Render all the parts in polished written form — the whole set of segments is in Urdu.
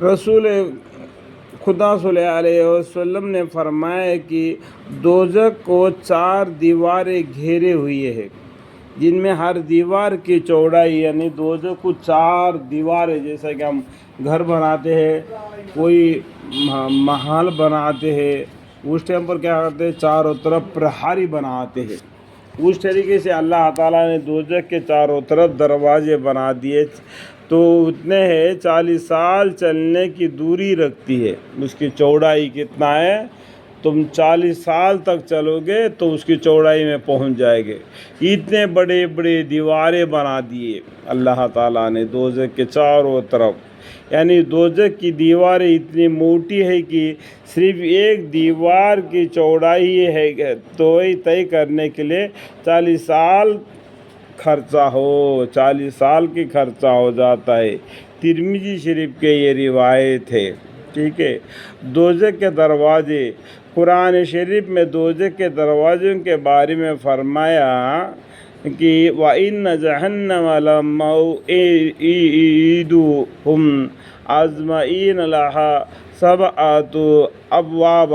رسول خدا صلی اللہ علیہ وسلم نے فرمایا کہ دوزخ کو 4 دیواریں گھیرے ہوئی ہے، جن میں ہر دیوار کی چوڑائی، یعنی دوزخ کو 4 دیواریں، جیسا کہ ہم گھر بناتے ہیں، کوئی محل بناتے ہیں، اس ٹائم پر کیا کرتے ہیں، چاروں طرف پرہاری بناتے ہیں۔ اس طریقے سے اللہ تعالیٰ نے دوزخ کے چاروں طرف دروازے بنا دیے، تو اتنے ہے 40 سال چلنے کی دوری رکھتی ہے۔ اس کی چوڑائی کتنا ہے؟ تم 40 سال تک چلو گے تو اس کی چوڑائی میں پہنچ جائے گے۔ اتنے بڑے بڑے دیواریں بنا دیے اللہ تعالیٰ نے دوزخ کے چاروں طرف، یعنی دوزخ کی دیواریں اتنی موٹی ہے کہ صرف ایک دیوار کی چوڑائی ہے تو طے کرنے کے لیے 40 سال خرچہ ہو، 40 سال کی خرچہ ہو جاتا ہے۔ ترمذی شریف کے یہ روایت ہے، ٹھیک ہے۔ دوزخ کے دروازے، قرآن شریف میں دوزخ کے دروازوں کے بارے میں فرمایا کہ وَإِنَّ جَهَنَّمَ لَمَوْعِدُهُمْ أَجْمَعِينَ لَهَا 7 أَبْوَابَ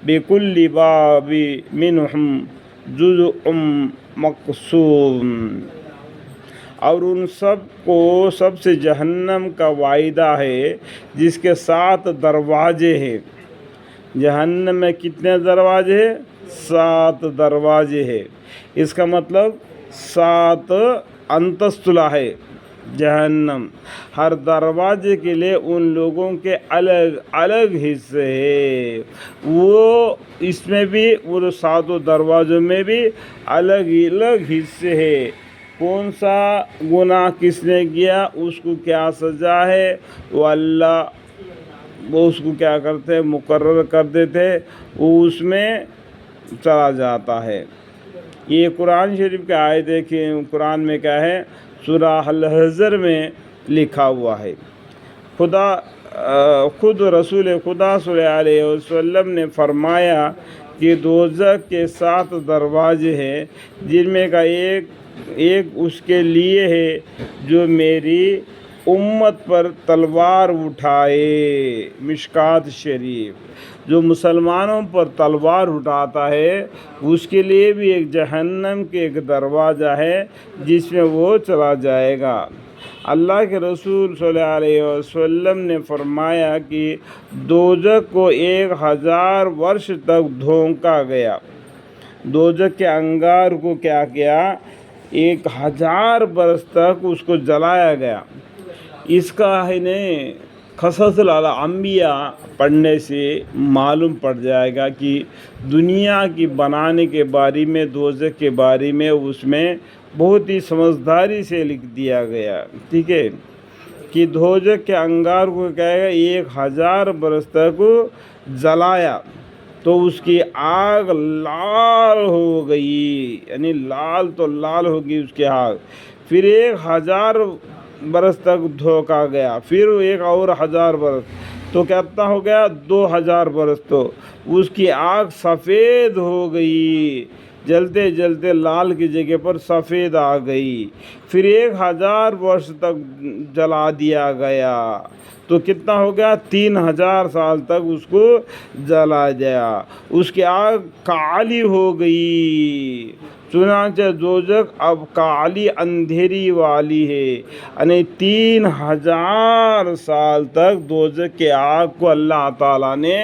بِكُلِّ بَابٍ مِّنْهُمْ جُزْءٌ مقسوم، اور ان سب کو سب سے جہنم کا وعدہ ہے جس کے 7 دروازے ہیں۔ جہنم میں کتنے دروازے ہیں؟ 7 دروازے ہیں۔ اس کا مطلب 7 انتستلا ہے جہنم۔ ہر دروازے کے لیے ان لوگوں کے الگ الگ حصے ہیں، وہ اس میں بھی وہ 7 دروازوں میں بھی الگ الگ حصے ہیں۔ کون سا گناہ کس نے کیا، اس کو کیا سزا ہے، وہ اللہ وہ اس کو کیا کرتے ہیں، مقرر کر دیتے، وہ اس میں چلا جاتا ہے۔ یہ قرآن شریف کے آیت دیکھیں، قرآن میں کیا ہے، سورہ الحجر میں لکھا ہوا ہے۔ خود رسول خدا صلی اللہ علیہ وسلم نے فرمایا کہ دوزخ کے 7 دروازے ہیں، جن میں کا ایک اس کے لیے ہے جو میری امت پر تلوار اٹھائے۔ مشکات شریف، جو مسلمانوں پر تلوار اٹھاتا ہے اس کے لیے بھی ایک جہنم کے ایک دروازہ ہے جس میں وہ چلا جائے گا۔ اللہ کے رسول صلی اللہ علیہ وسلم نے فرمایا کہ دوزخ کو 1000 برس تک دھونکا گیا۔ دوزخ کے انگار کو کیا کیا، 1000 برس تک اس کو جلایا گیا۔ اس کا قصص الانبیاء پڑھنے سے معلوم پڑ جائے گا کہ دنیا کی بنانے کے بارے میں، دوزخ کے بارے میں اس میں بہت ہی سمجھداری سے لکھ دیا گیا، ٹھیک ہے، کہ دوزخ کے انگار کو کہے گا 1000 برس تک جلایا تو اس کی آگ لال ہو گئی، یعنی لال تو لال ہوگی اس کی آگ۔ پھر 1000 برس تک دھوکا گیا، پھر ایک اور 1000 برس، تو کتنا ہو گیا، 2000 برس، تو اس کی آگ سفید ہو گئی، جلتے جلتے لال کی جگہ پر سفید آ گئی۔ پھر 1000 برس تک جلا دیا گیا تو کتنا ہو گیا، 3000 سال تک اس کو جلا گیا، اس کی آگ کالی ہو گئی۔ چنانچہ دوزخ اب کالی اندھیری والی ہے، یعنی 3000 سال تک دوزخ کے آگ کو اللہ تعالیٰ نے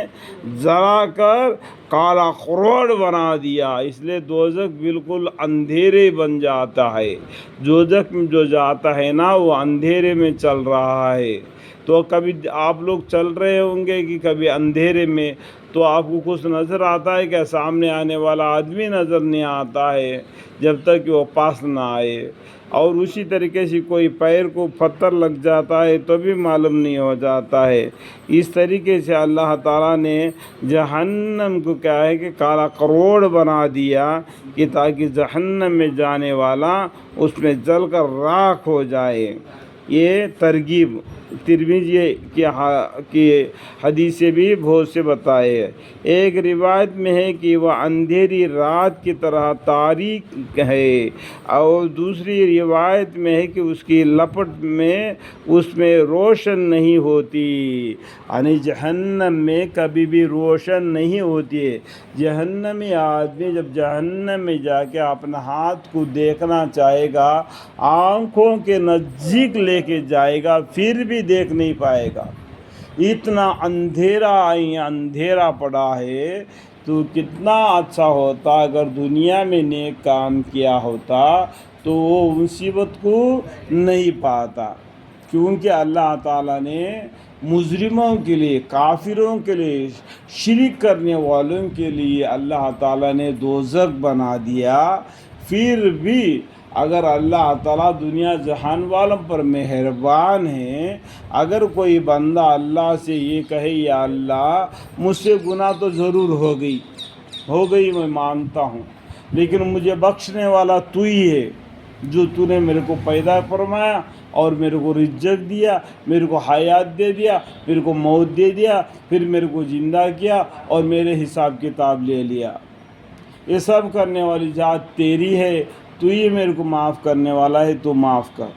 جلا کر کالا خروڑ بنا دیا، اس لیے دوزخ بالکل اندھیرے بن جاتا ہے۔ دوزخ میں جو جاتا ہے نا وہ اندھیرے میں چل رہا ہے، تو کبھی آپ لوگ چل رہے ہوں گے کہ کبھی اندھیرے میں، تو آپ کو کچھ نظر آتا ہے کہ سامنے آنے والا آدمی نظر نہیں آتا ہے جب تک کہ وہ پاس نہ آئے، اور اسی طریقے سے کوئی پیر کو پتھر لگ جاتا ہے تو بھی معلوم نہیں ہو جاتا ہے۔ اس طریقے سے اللہ تعالیٰ نے جہنم کو کیا ہے کہ کالا کروڑ بنا دیا کہ تاکہ جہنم میں جانے والا اس میں جل کر راکھ ہو جائے۔ یہ ترغیب ترمذی کی حدیث سے بھی بہت سے بتائے ہیں۔ ایک روایت میں ہے کہ وہ اندھیری رات کی طرح تاریک ہے، اور دوسری روایت میں ہے کہ اس کی لپٹ میں اس میں روشن نہیں ہوتی، یعنی جہنم میں کبھی بھی روشن نہیں ہوتی ہے۔ جہنمی آدمی جب جہنم میں جا کے اپنا ہاتھ کو دیکھنا چاہے گا، آنکھوں کے نزدیک لے کے جائے گا، پھر بھی دیکھ نہیں پائے گا، اتنا اندھیرا پڑا ہے۔ تو کتنا اچھا ہوتا اگر دنیا میں نیک کام کیا ہوتا تو وہ مصیبت کو نہیں پاتا، کیونکہ اللہ تعالیٰ نے مجرموں کے لیے، کافروں کے لیے، شرک کرنے والوں کے لیے اللہ تعالیٰ نے دوزخ بنا دیا۔ پھر بھی اگر اللہ تعالیٰ دنیا جہان والوں پر مہربان ہے، اگر کوئی بندہ اللہ سے یہ کہے یا اللہ مجھ سے گناہ تو ضرور ہو گئی میں مانتا ہوں، لیکن مجھے بخشنے والا تو ہی ہے، جو تو نے میرے کو پیدا فرمایا اور میرے کو رزق دیا، میرے کو حیات دے دیا، میرے کو موت دے دیا، پھر میرے کو زندہ کیا اور میرے حساب کتاب لے لیا۔ یہ سب کرنے والی ذات تیری ہے، تو ہی میرے کو معاف کرنے والا ہے، تو معاف کر۔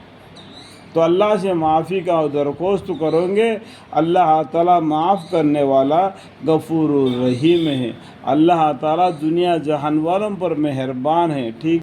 تو اللہ سے معافی کا درخواست کریں گے، اللہ تعالیٰ معاف کرنے والا غفور الرحیم ہے۔ اللہ تعالیٰ دنیا جہان والوں پر مہربان ہے۔ ٹھیک